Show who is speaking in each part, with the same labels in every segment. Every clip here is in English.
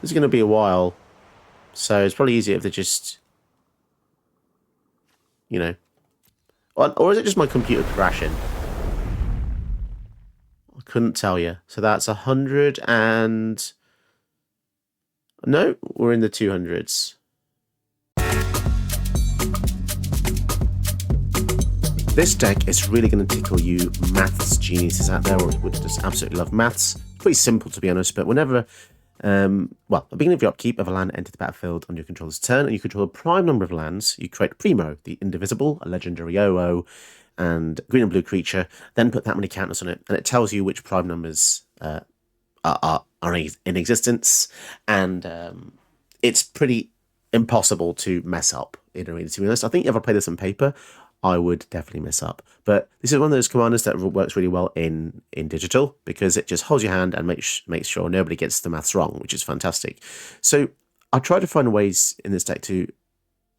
Speaker 1: This is going to be a while, so it's probably easier if they just, you know, or is it just my computer crashing? I couldn't tell you. So that's 100 and no, we're in the 200s. This deck is really going to tickle you maths geniuses out there, or would just absolutely love maths. Pretty simple, to be honest, but whenever, at the beginning of your upkeep, if a land enters the battlefield on your controller's turn and you control a prime number of lands, you create Primo, the Indivisible, a legendary 0/0, and green and blue creature, then put that many counters on it, and it tells you which prime numbers are in existence, and it's pretty impossible to mess up in Arena, to be honest. I think if I play this on paper, I would definitely mess up. But this is one of those commanders that works really well in digital, because it just holds your hand and makes sure nobody gets the maths wrong, which is fantastic. So I try to find ways in this deck to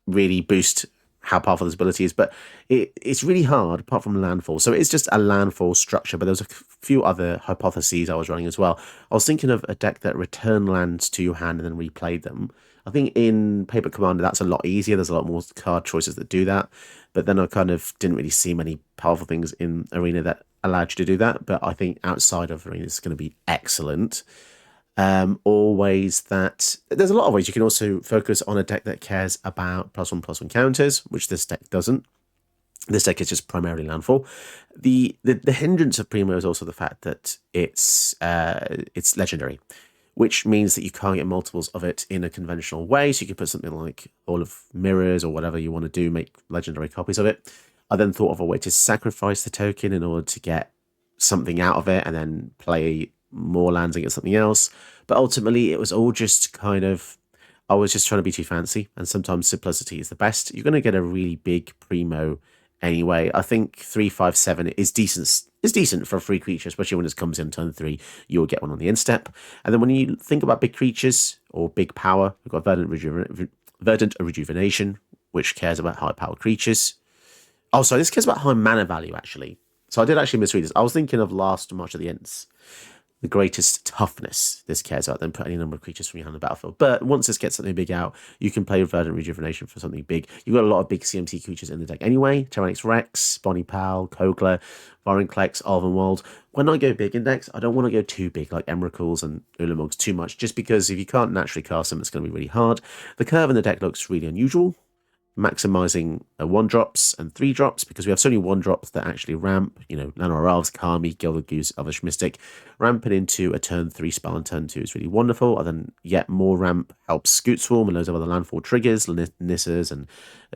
Speaker 1: really boost how powerful this ability is, but it's really hard apart from Landfall. So it's just a Landfall structure, but there was a few other hypotheses I was running as well. I was thinking of a deck that returned lands to your hand and then replayed them. I think in Paper Commander that's a lot easier. There's a lot more card choices that do that, but then I kind of didn't really see many powerful things in Arena that allowed you to do that. But I think outside of Arena it's going to be excellent. Always that there's a lot of ways you can also focus on a deck that cares about +1/+1 counters, which this deck doesn't. This deck is just primarily landfall. The hindrance of Primo is also the fact that it's legendary, which means that you can't get multiples of it in a conventional way. So you could put something like all of mirrors or whatever you want to do, make legendary copies of it. I then thought of a way to sacrifice the token in order to get something out of it and then play more lands against something else. But ultimately, it was all just kind of, I was just trying to be too fancy, and sometimes simplicity is the best. You're going to get a really big Primo anyway. I think 3/5/7 is decent. Is decent for a free creature, especially when it comes in turn 3. You'll get one on the instep. And then when you think about big creatures or big power, we've got Verdant Rejuvenation, which cares about high power creatures. Oh, sorry, this cares about high mana value, actually. So I did actually misread this. I was thinking of Last March of the Ents. The greatest toughness this cares about, then put any number of creatures from your hand on the battlefield. But once this gets something big out, you can play Verdant Rejuvenation for something big. You've got a lot of big CMC creatures in the deck anyway. Tyrannix Rex, Bonnie Pal, Kogler, Vorinclex, Alvenwald. When I go big in decks, I don't want to go too big like Emrakul's and Ulamogs too much, just because if you can't naturally cast them, it's going to be really hard. The curve in the deck looks really unusual, maximizing 1-drops and 3-drops, because we have so many 1-drops that actually ramp, Llanowar Elves, Kami, Gilded Goose, Elvish Mystic. Ramping into a turn 3 spell on turn 2 is really wonderful, and then yet more ramp helps Scute Swarm and loads of other landfall triggers, Nissas and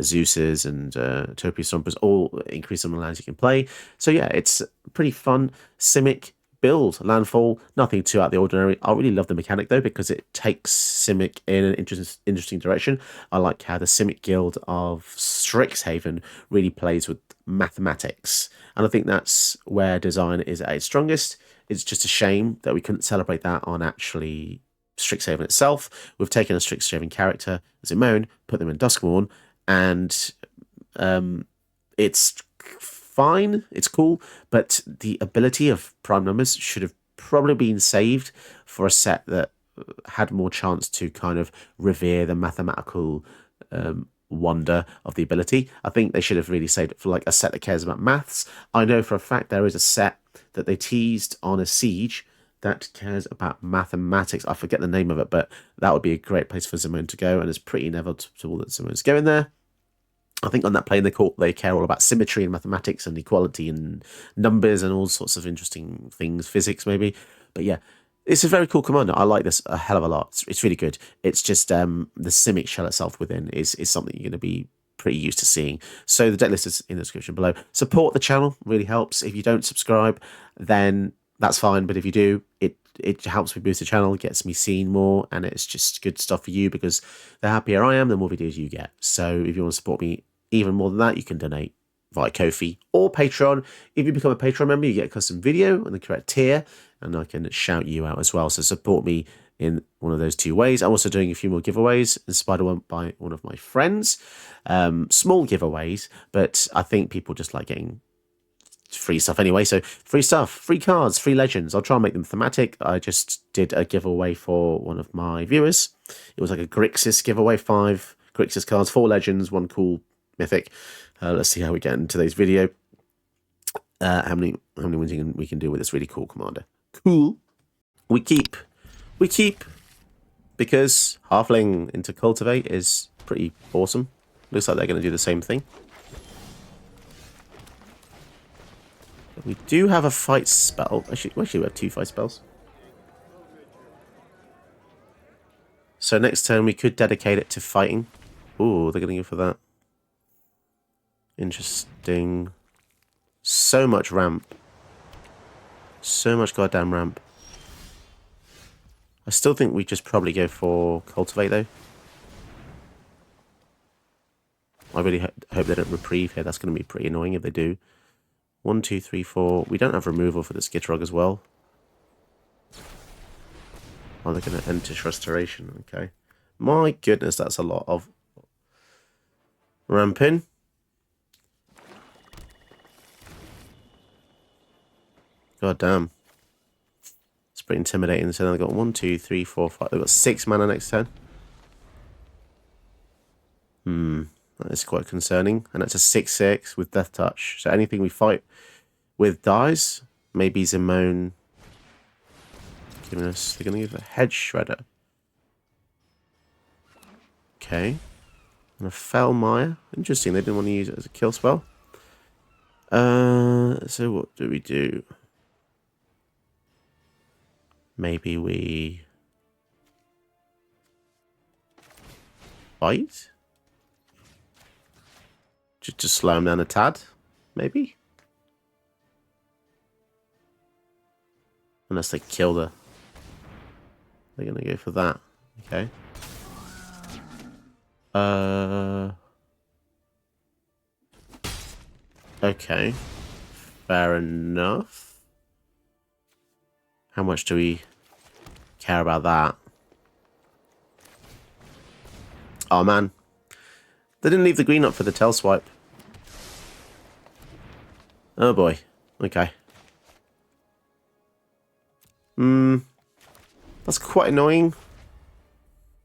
Speaker 1: Zeus's and Topi Stompers, all increase some of the lands you can play. So yeah, it's pretty fun. Simic build, landfall, nothing too out of the ordinary. I really love the mechanic though, because it takes Simic in an interesting direction. I like how the Simic guild of Strixhaven really plays with mathematics, and I think that's where design is at its strongest. It's just a shame that we couldn't celebrate that on actually Strixhaven itself. We've taken a Strixhaven character, Zimone, put them in Duskmourn, and it's fine, it's cool, but the ability of prime numbers should have probably been saved for a set that had more chance to kind of revere the mathematical wonder of the ability. I think they should have really saved it for like a set that cares about maths. I know for a fact there is a set that they teased on a Siege that cares about mathematics. I forget the name of it, but that would be a great place for Zimone to go, and it's pretty inevitable that Zimone's going there. I think on that plane they care all about symmetry and mathematics and equality and numbers and all sorts of interesting things, physics maybe. But yeah, it's a very cool commander. I like this a hell of a lot. It's really good. It's just the Simic shell itself within is something you're going to be pretty used to seeing. So the deck list is in the description below. Support the channel, really helps. If you don't subscribe, then that's fine. But if you do, it helps me boost the channel, gets me seen more, and it's just good stuff for you, because the happier I am, the more videos you get. So if you want to support me even more than that, you can donate via Ko-fi or Patreon. If you become a Patreon member, you get a custom video and the correct tier, and I can shout you out as well. So support me in one of those two ways. I'm also doing a few more giveaways inspired by one of my friends. Small giveaways, but I think people just like getting free stuff anyway. So free stuff, free cards, free legends. I'll try and make them thematic. I just did a giveaway for one of my viewers. It was like a Grixis giveaway, 5 Grixis cards, 4 legends, 1 cool mythic. Let's see how we get in today's video. How many wins we can do with this really cool commander. Cool. We keep because halfling into cultivate is pretty awesome. Looks like they're going to do the same thing. We do have a fight spell. Actually, we have 2 fight spells. So next turn we could dedicate it to fighting. Ooh, they're going to go for that. Interesting. So much ramp. So much goddamn ramp. I still think we just probably go for cultivate though. I really hope they don't reprieve here. That's going to be pretty annoying if they do. 1, 2, 3, 4. We don't have removal for this Gitrog as well. Oh, they're going to enter restoration. Okay. My goodness, that's a lot of ramping. God damn. It's pretty intimidating. So they've got 1, 2, 3, 4, 5. They've got 6 mana next turn. That is quite concerning. And that's a 6/6 with Death Touch. So anything we fight with dies. Maybe Zimone giving us... They're going to give a Head Shredder. Okay. And a Fell Mire. Interesting. They didn't want to use it as a kill spell. So what do we do? Maybe we... fight? Just to slow them down a tad, maybe? Unless they kill the... They're going to go for that. Okay. Okay. Fair enough. How much do we care about that? Oh, man. They didn't leave the green up for the tail swipe. Oh, boy. Okay. That's quite annoying.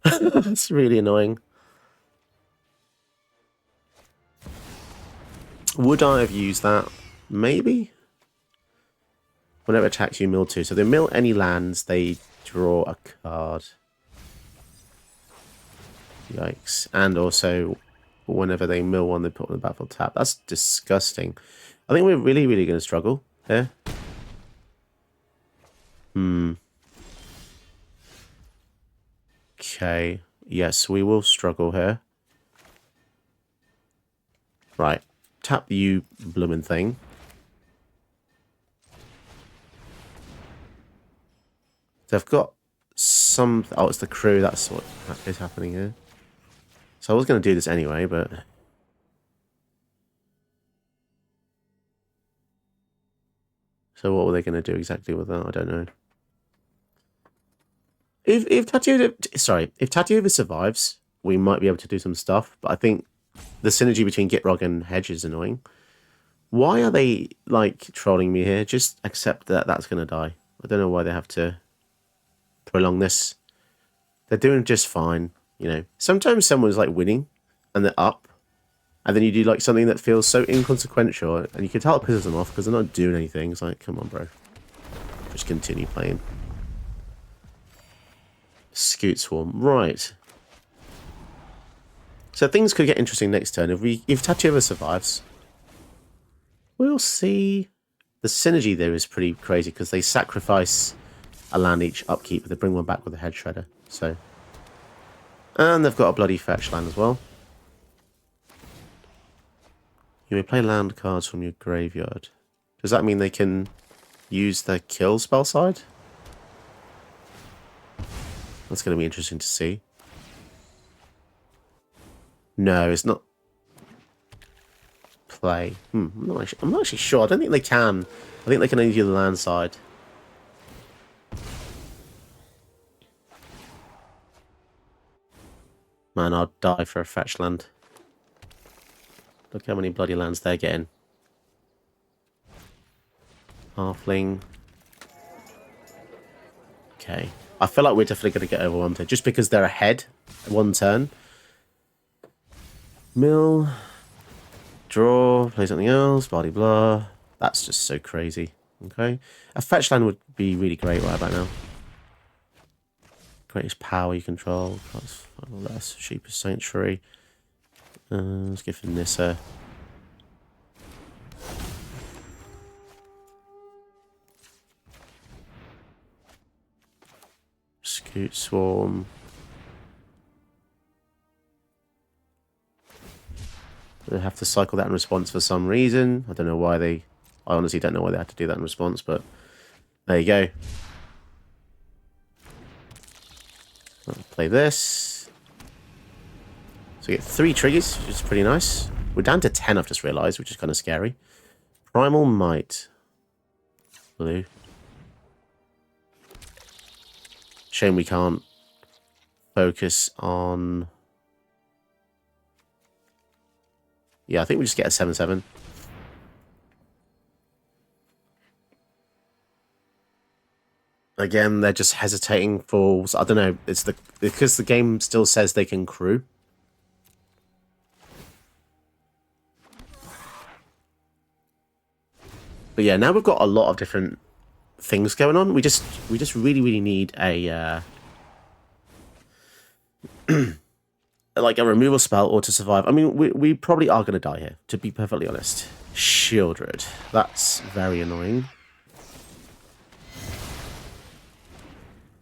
Speaker 1: That's really annoying. Would I have used that? Maybe? Whenever it attacks you, mill 2. So they mill any lands, they draw a card. Yikes. And also, whenever they mill 1, they put on the battlefield tap. That's disgusting. I think we're really, really going to struggle here. Okay. Yes, we will struggle here. Right. Tap you bloomin' thing. They've got some... Oh, it's the crew. That's what is happening here. So I was going to do this anyway, but... So what were they going to do exactly with that? I don't know. If Tatiova survives, we might be able to do some stuff. But I think the synergy between Gitrog and Hedge is annoying. Why are they, like, trolling me here? Just accept that that's going to die. I don't know why they have to prolong this. They're doing just fine, you know. Sometimes someone's, like, winning, and they're up. And then you do, like, something that feels so inconsequential, and you can tell it pisses them off because they're not doing anything. It's like, come on, bro. Just continue playing. Scute Swarm. Right. So things could get interesting next turn. If Tatiova survives, we'll see. The synergy there is pretty crazy because they sacrifice a land each upkeep, but they bring one back with a Head Shredder. So, and they've got a bloody fetch land as well. You may play land cards from your graveyard. Does that mean they can use the kill spell side? That's going to be interesting to see. No, it's not. Play. I'm not actually sure. I don't think they can. I think they can only do the land side. Man, I'll die for a fetch land. Look how many bloody lands they're getting. Halfling. Okay. I feel like we're definitely going to get overwhelmed here, just because they're ahead 1 turn. Mill. Draw. Play something else. Blah, blah, blah. That's just so crazy. Okay. A fetch land would be really great right about now. Greatest power you control. That's less. Sheep's Sanctuary. Let's give him Nissa. Scute Swarm. They have to cycle that in response for some reason. I don't know why they... I honestly don't know why they had to do that in response, but there you go. I'll play this. So we get 3 triggers, which is pretty nice. We're down to 10, I've just realised, which is kind of scary. Primal Might. Blue. Shame we can't focus on... Yeah, I think we just get a 7/7. Again, they're just hesitating for... I don't know. It's because the game still says they can crew. But yeah, now we've got a lot of different things going on. We just really need a like a removal spell or to survive. I mean, we probably are going to die here, to be perfectly honest. Shieldred. That's very annoying.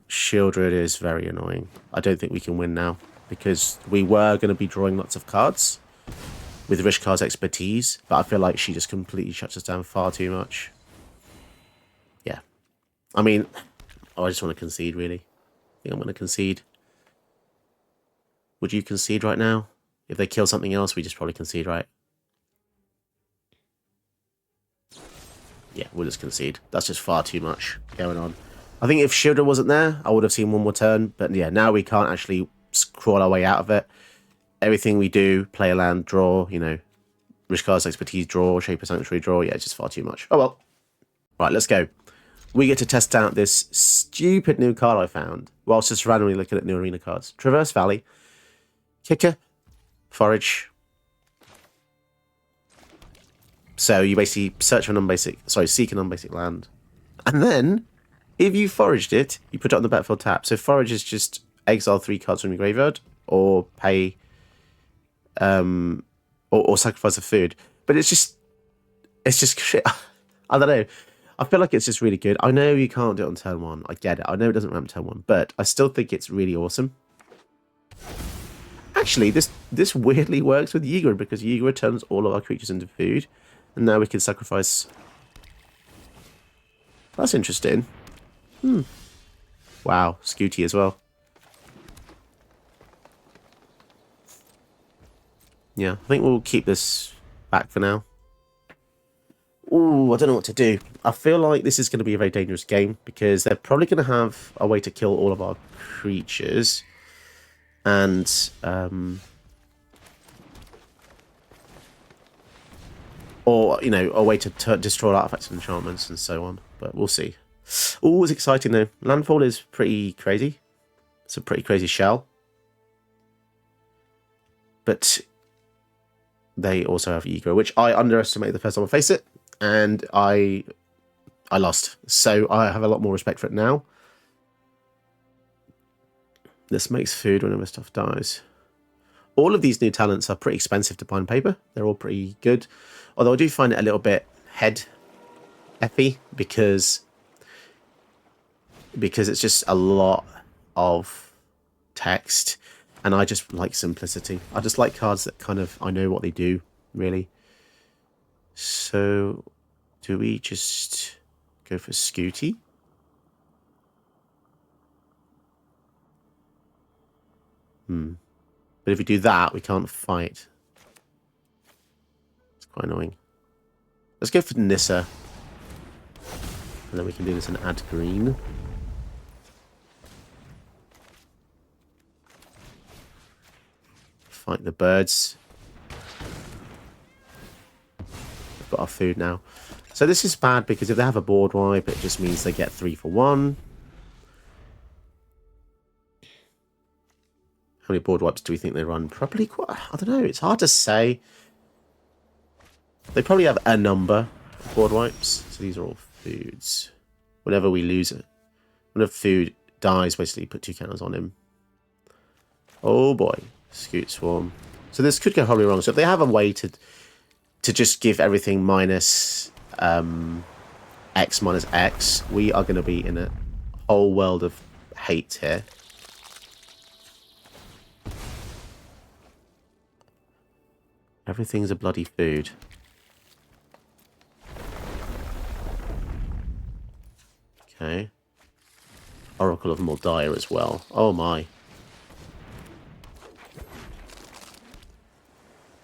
Speaker 1: Shieldred is very annoying. I don't think we can win now, because we were going to be drawing lots of cards with Rishkar's expertise, but I feel like she just completely shuts us down far too much. Yeah. I mean, I just want to concede, really. I think I'm going to concede. Would you concede right now? If they kill something else, we just probably concede, right? Yeah, we'll just concede. That's just far too much going on. I think if Shieldred wasn't there, I would have seen one more turn. But yeah, now we can't actually crawl our way out of it. Everything we do, play a land, draw, you know, Rishkar's expertise, draw, Shaper Sanctuary, draw. Yeah, it's just far too much. Oh well. Right, let's go. We get to test out this stupid new card I found whilst just randomly looking at new arena cards. Traverse Valley, Kicker, Forage. So you basically search for seek a non-basic land. And then, if you foraged it, you put it on the battlefield tap. So Forage is just exile 3 cards from your graveyard, or pay... or sacrifice a food. But it's just shit. I don't know. I feel like it's just really good. I know you can't do it on turn 1. I get it. I know it doesn't ramp turn 1, but I still think it's really awesome. Actually, this weirdly works with Ygritte, because Ygritte turns all of our creatures into food, and now we can sacrifice. That's interesting. Wow, Scute as well. Yeah, I think we'll keep this back for now. Ooh, I don't know what to do. I feel like this is going to be a very dangerous game, because they're probably going to have a way to kill all of our creatures. And, or, you know, a way to destroy artifacts and enchantments and so on. But we'll see. Ooh, it's exciting though. Landfall is pretty crazy. It's a pretty crazy shell. But they also have Ygritte, which I underestimated the first time I faced it, and I lost. So I have a lot more respect for it now. This makes food whenever stuff dies. All of these new talents are pretty expensive to buy on paper. They're all pretty good. Although I do find it a little bit head-effy, because it's just a lot of text. And I just like simplicity. I just like cards that kind of, I know what they do, really. So, do we just go for Scute? But if we do that, we can't fight. It's quite annoying. Let's go for Nissa. And then we can do this and add green. Fight the birds. We've got our food now. So this is bad because if they have a board wipe, it just means they get 3 for 1. How many board wipes do we think they run? Probably quite... I don't know. It's hard to say. They probably have a number of board wipes. So these are all foods. Whenever we lose it. Whenever food dies, basically put 2 counters on him. Oh boy. Scute Swarm. So this could go horribly wrong. So if they have a way to just give everything minus X minus X, we are going to be in a whole world of hate here. Everything's a bloody food. Okay. Oracle of Moldiah as well. Oh my.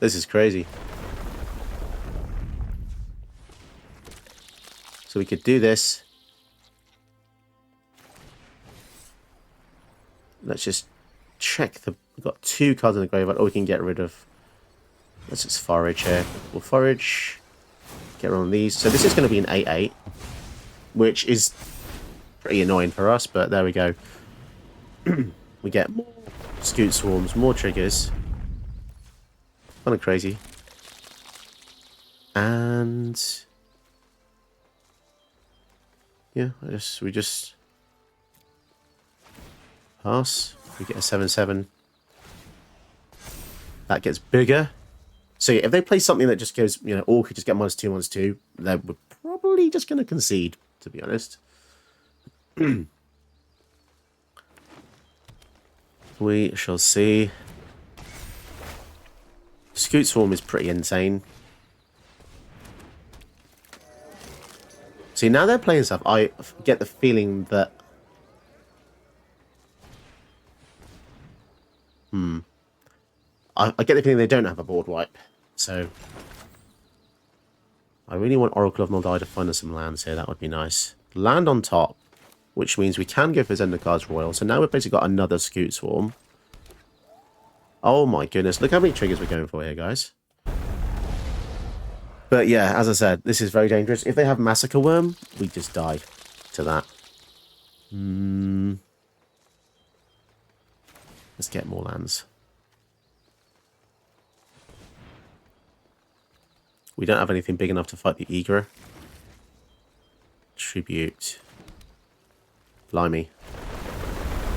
Speaker 1: This is crazy. So we could do this. Let's just check the... We've got 2 cards in the graveyard. Oh, we can get rid of... Let's just forage here. We'll forage. Get rid of these. So this is going to be an 8/8. Which is pretty annoying for us, but there we go. We get more Scute Swarms, more triggers. Kind of crazy. And... yeah, we just pass. We get a 7/7. That gets bigger. So yeah, if they play something that just goes, you know, all could just get -2, -2, then we're probably just going to concede, to be honest. We shall see. Scute Swarm is pretty insane. See, now they're playing stuff, I get the feeling that... I get the feeling they don't have a board wipe. So... I really want Oracle of Moldiah to find us some lands here. That would be nice. Land on top, which means we can go for Zendikard's Royal. So now we've basically got another Scute Swarm. Oh my goodness. Look how many triggers we're going for here, guys. But yeah, as I said, this is very dangerous. If they have Massacre Worm, we just die to that. Let's get more lands. We don't have anything big enough to fight the Eager. Tribute. Blimey.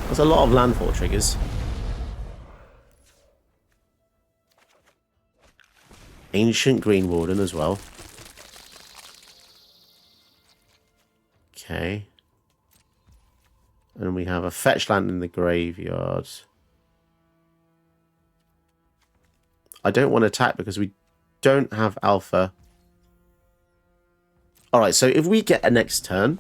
Speaker 1: There's a lot of landfall triggers. Ancient Green Warden as well. Okay. And we have a fetch land in the graveyard. I don't want to attack because we don't have alpha. Alright, so if we get a next turn,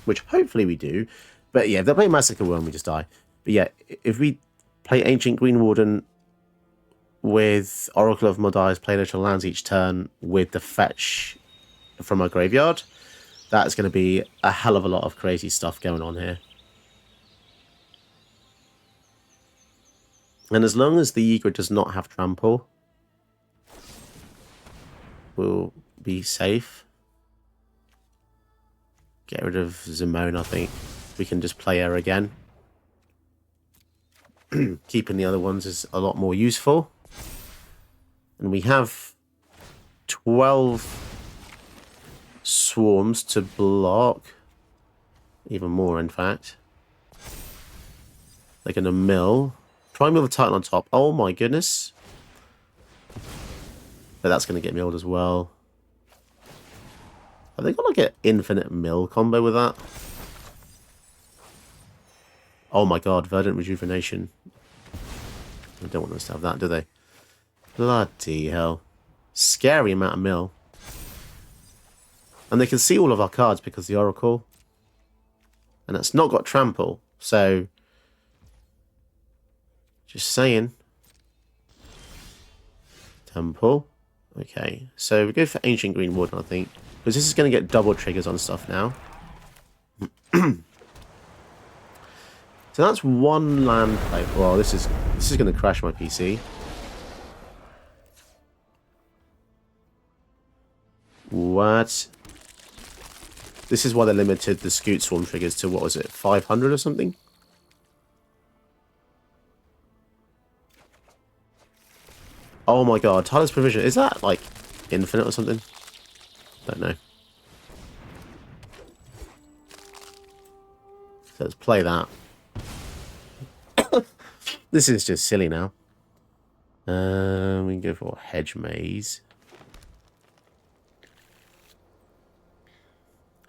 Speaker 1: which hopefully we do, but yeah, if they play Massacre Worm, we just die. But yeah, if we play Ancient Green Warden with Oracle of Moldiah's play literal lands each turn with the fetch from our graveyard, that's going to be a hell of a lot of crazy stuff going on here. And as long as the Eager does not have trample, we'll be safe. Get rid of Zimone, I think. We can just play her again. Keeping the other ones is a lot more useful. And we have 12 swarms to block. Even more, in fact. They're going to mill. Try and mill the Titan on top. Oh my goodness. But that's going to get milled as well. Have they got like an infinite mill combo with that? Oh my god, Verdant Rejuvenation. They don't want us to have that, do they? Bloody hell. Scary amount of mill. And they can see all of our cards because of the Oracle. And it's not got trample, so... Just saying. Temple. Okay, so we go for Ancient Green Warden, I think. Because this is going to get double triggers on stuff now. So that's one land play. Well, this is going to crash my PC. What? This is why they limited the Scute swarm triggers to, what was it, 500 or something? Oh my god, Tyler's Provision. Is that, like, infinite or something? Don't know. So let's play that. This is just silly now. We can go for Hedge Maze.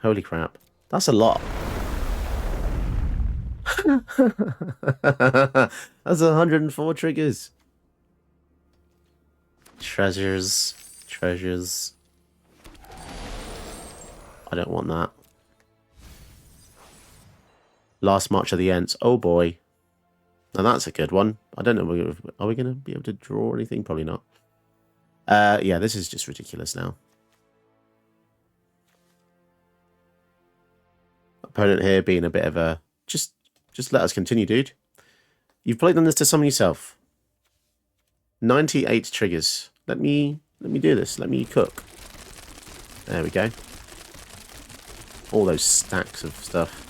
Speaker 1: Holy crap. That's a lot. That's 104 triggers. Treasures. Treasures. I don't want that. Last March of the Ents. Oh boy. Now that's a good one. I don't know. Are we going to be able to draw anything? Probably not. Yeah, this is just ridiculous now. Opponent here being a bit of a... Just let us continue, dude. You've played on this to summon yourself. 98 triggers. Let me do this. Let me cook. There we go. All those stacks of stuff.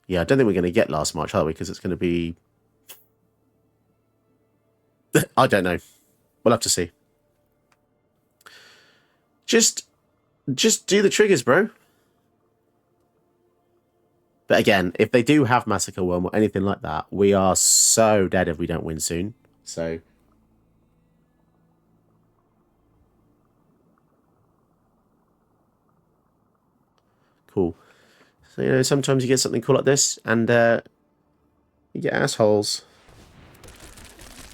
Speaker 1: Yeah, I don't think we're going to get Last March, are we? Because it's going to be... I don't know. We'll have to see. Just do the triggers, bro. But again, if they do have Massacre Worm or anything like that, we are so dead if we don't win soon. So... Cool. So, you know, sometimes you get something cool like this, and you get assholes.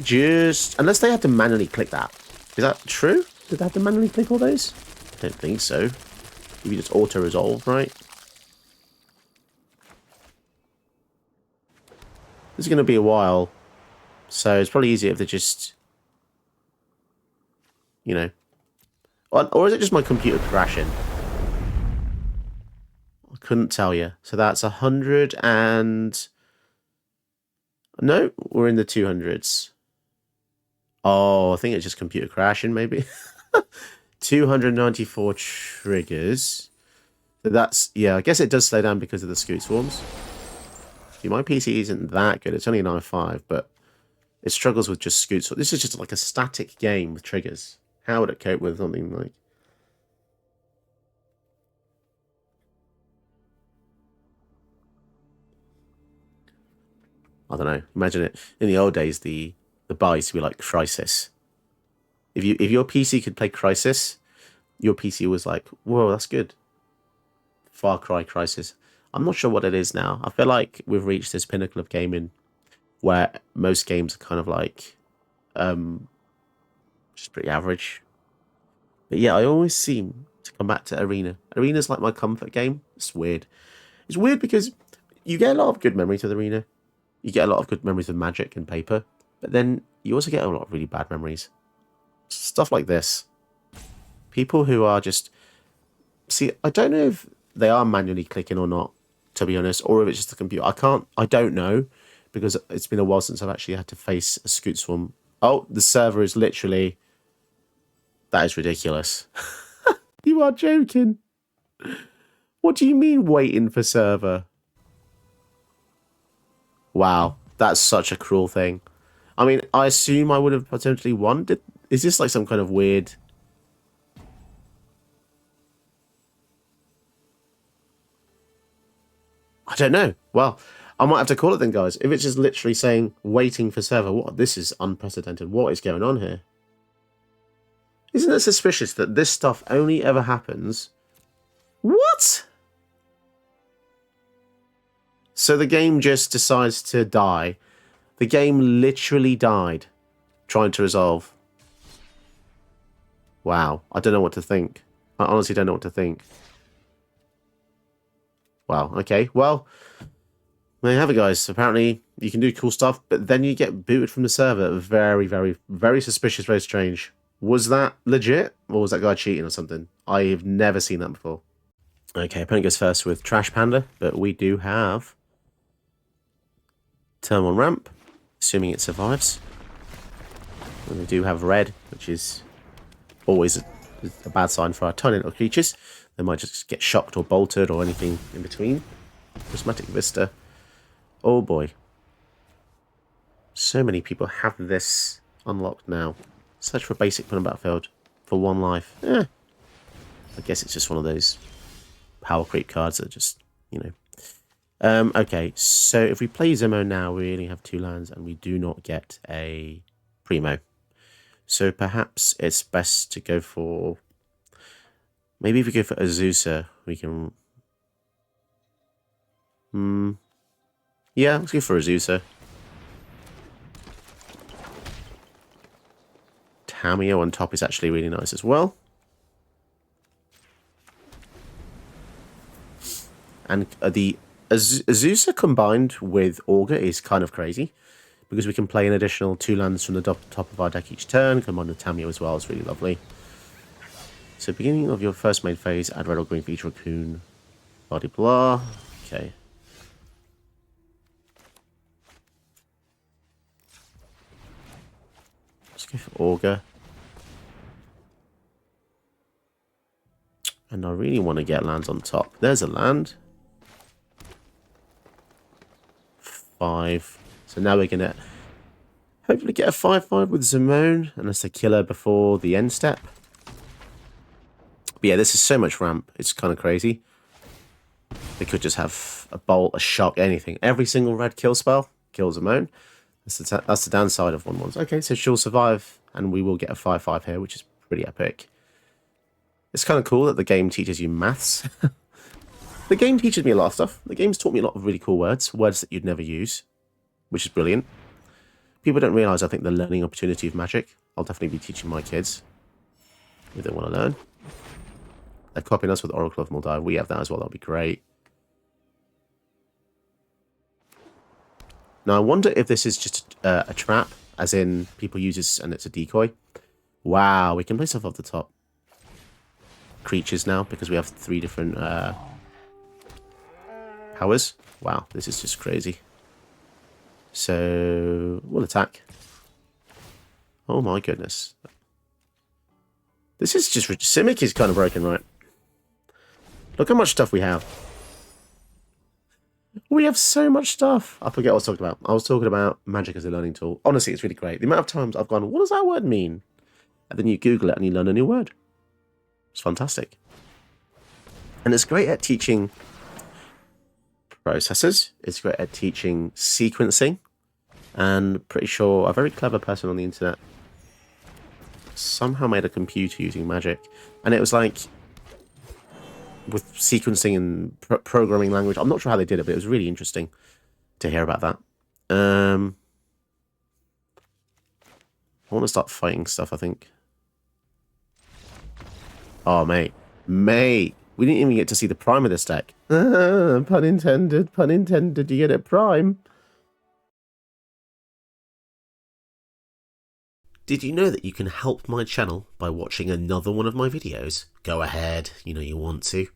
Speaker 1: Just... Unless they have to manually click that. Is that true? Did they have to manually click all those? I don't think so. If you just auto-resolve, right? This is going to be a while. So it's probably easier if they just... You know... Or is it just my computer crashing? I couldn't tell you. So that's 100 and... No, we're in the 200s. Oh, I think it's just computer crashing, maybe. 294 triggers. So that's... Yeah, I guess it does slow down because of the Scute swarms. See, my PC isn't that good. It's only an i5, but it struggles with just Scute. So this is just like a static game with triggers. How would it cope with something like... I don't know. Imagine it. In the old days, the bar used to be like Crisis. If your PC could play Crisis, your PC was like, whoa, that's good. Far Cry Crisis. I'm not sure what it is now. I feel like we've reached this pinnacle of gaming where most games are kind of like just pretty average. But yeah, I always seem to come back to Arena. Arena's like my comfort game. It's weird. It's weird because you get a lot of good memories with Arena. You get a lot of good memories with Magic and Paper. But then you also get a lot of really bad memories. Stuff like this. People who are just... See, I don't know if they are manually clicking or not, to be honest, or if it's just the computer. I don't know, because it's been a while since I've actually had to face a Scute swarm. Oh, the server is literally... That is ridiculous. You are joking. What do you mean waiting for server? Wow, that's such a cruel thing. I mean, I assume I would have potentially won. Is this like some kind of weird... I don't know. Well, I might have to call it then, guys. If it's just literally saying waiting for server, what? This is unprecedented. What is going on here? Isn't it suspicious that this stuff only ever happens? What? So the game just decides to die. The game literally died trying to resolve. Wow. I don't know what to think. I honestly don't know what to think. Wow. Okay. Well, there you have it, guys. Apparently you can do cool stuff, but then you get booted from the server. Very, very, very suspicious, very strange. Was that legit? Or was that guy cheating or something? I've never seen that before. Okay, opponent goes first with Trash Panda, but we do have turn 1 ramp, assuming it survives. And we do have red, which is always is a bad sign for our tiny little creatures. They might just get shocked or bolted or anything in between. Prismatic Vista. Oh boy. So many people have this unlocked now. Search for basic put on battlefield for 1 life. I guess it's just one of those power creep cards that just, you know. Okay, so if we play Zimone now, we only have 2 lands and we do not get a Primo. So perhaps it's best to go for... Maybe if we go for Azusa, we can... Yeah, let's go for Azusa. Tamio on top is actually really nice as well. And the Azusa combined with Augur is kind of crazy, because we can play an additional 2 lands from the top of our deck each turn, combined with Tamio as well. It's really lovely. So beginning of your first main phase, add red or green for each Raccoon. Blah de blah. Okay. Let's go for Augur. And I really want to get lands on top. There's a land. 5. So now we're going to hopefully get a 5/5 with Zimone, unless they kill her before the end step. But yeah, this is so much ramp. It's kind of crazy. They could just have a bolt, a shock, anything. Every single red kill spell kills Zimone. That's the downside of 1/1s. Okay, so she'll survive, and we will get a 5/5 here, which is pretty epic. It's kind of cool that the game teaches you maths. The game teaches me a lot of stuff. The game's taught me a lot of really cool words that you'd never use, which is brilliant. People don't realise, I think, the learning opportunity of Magic. I'll definitely be teaching my kids if they want to learn. They're copying us with Oracle of Moldai. We have that as well. That'll be great. Now, I wonder if this is just a trap, as in people use this and it's a decoy. Wow, we can play stuff off the top. Creatures now, because we have 3 different powers. Wow, this is just crazy. So, we'll attack. Oh my goodness. This is just... Simic is kind of broken, right? Look how much stuff we have. We have so much stuff. I forget what I was talking about. I was talking about Magic as a learning tool. Honestly, it's really great. The amount of times I've gone, what does that word mean? And then you Google it and you learn a new word. It's fantastic. And it's great at teaching processes. It's great at teaching sequencing. And pretty sure a very clever person on the internet somehow made a computer using Magic. And it was like, with sequencing and programming language. I'm not sure how they did it, but it was really interesting to hear about that. I want to start fighting stuff, I think. Oh, mate. Mate! We didn't even get to see the prime of this deck. Pun intended, pun intended. You get it prime. Did you know that you can help my channel by watching another one of my videos? Go ahead, you know you want to.